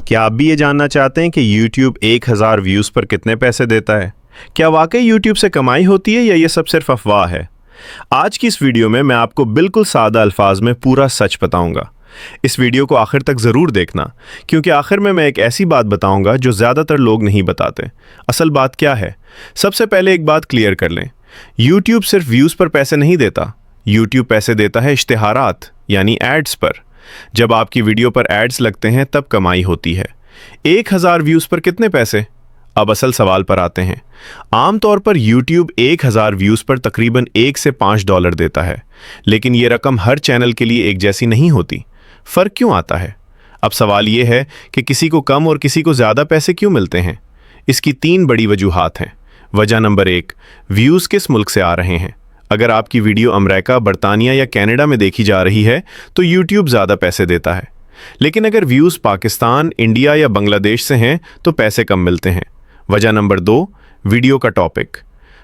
क्या आप भी ये जानना चाहते हैं कि YouTube 1000 व्यूज़ पर कितने पैसे देता है? क्या वाकई YouTube से कमाई होती है या ये सब सिर्फ अफवाह है? आज की इस वीडियो में मैं आपको बिल्कुल सादा अल्फाज में पूरा सच बताऊंगा। इस वीडियो को आखिर तक ज़रूर देखना, क्योंकि आखिर में मैं एक ऐसी बात बताऊंगा जो ज़्यादातर लोग नहीं बताते। असल बात क्या है? सबसे पहले एक बात क्लियर कर लें, YouTube सिर्फ व्यूज़ पर पैसे नहीं देता। YouTube पैसे देता है इश्तिहारात यानी एड्स पर। जब आपकी वीडियो पर एड्स लगते हैं तब कमाई होती है। 1000 व्यूज़ पर कितने पैसे? अब असल सवाल पर आते हैं। आमतौर पर YouTube 1000 व्यूज़ पर तकरीबन 1 से $5 देता है, लेकिन ये रकम हर चैनल के लिए एक जैसी नहीं होती। फ़र्क क्यों आता है? अब सवाल ये है कि किसी को कम और किसी को ज़्यादा पैसे क्यों मिलते हैं? इसकी 3 बड़ी वजूहात हैं। वजह नंबर 1, व्यूज़ किस मुल्क से आ रहे हैं। अगर आपकी वीडियो अमेरिका, बरतानिया या कनाडा में देखी जा रही है तो YouTube ज़्यादा पैसे देता है, लेकिन अगर व्यूज़ पाकिस्तान, इंडिया या बांग्लादेश से हैं तो पैसे कम मिलते हैं। वजह नंबर 2, वीडियो का टॉपिक।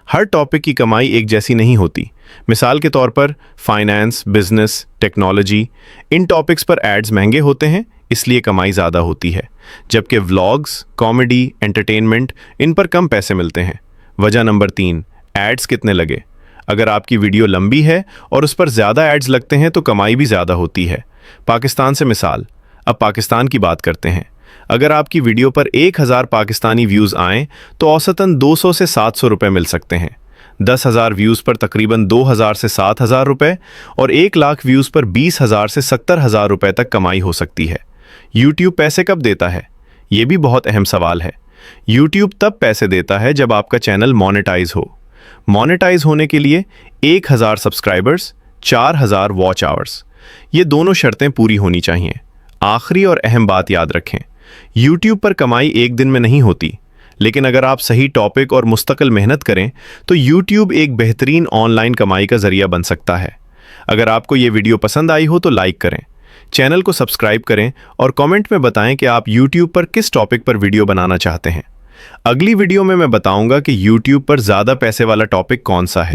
हर टॉपिक की कमाई एक जैसी नहीं होती। मिसाल के तौर पर फाइनेंस, बिजनेस, टेक्नोलॉजी, इन टॉपिक्स पर एड्स महंगे होते हैं, इसलिए कमाई ज़्यादा होती है, जबकि व्लॉग्स, कॉमेडी, एंटरटेनमेंट, इन पर कम पैसे मिलते हैं। वजह नंबर 3, एड्स कितने लगे। अगर आपकी वीडियो लंबी है और उस पर ज़्यादा एड्स लगते हैं तो कमाई भी ज़्यादा होती है। पाकिस्तान से मिसाल। अब पाकिस्तान की बात करते हैं। अगर आपकी वीडियो पर 1000 पाकिस्तानी व्यूज़ आएँ तो औसतन 200 से 700 रुपये मिल सकते हैं। 10,000 व्यूज़ पर तकरीबन 2000 से 7000 रुपये और 1 लाख व्यूज़ पर 20,000 से 70,000 रुपये तक कमाई हो सकती है। YouTube पैसे कब देता है? ये भी बहुत अहम सवाल है। YouTube तब पैसे देता है जब आपका चैनल मोनेटाइज हो। मोनेटाइज होने के लिए 1000 सब्सक्राइबर्स, 4000 वॉच आवर्स, ये दोनों शर्तें पूरी होनी चाहिए। आखिरी और अहम बात याद रखें, YouTube पर कमाई एक दिन में नहीं होती, लेकिन अगर आप सही टॉपिक और मुस्तकिल मेहनत करें तो YouTube एक बेहतरीन ऑनलाइन कमाई का जरिया बन सकता है। अगर आपको ये वीडियो पसंद आई हो तो लाइक करें, चैनल को सब्सक्राइब करें और कमेंट में बताएं कि आप YouTube पर किस टॉपिक पर वीडियो बनाना चाहते हैं। अगली वीडियो में मैं बताऊंगा कि YouTube पर ज़्यादा पैसे वाला टॉपिक कौन सा है।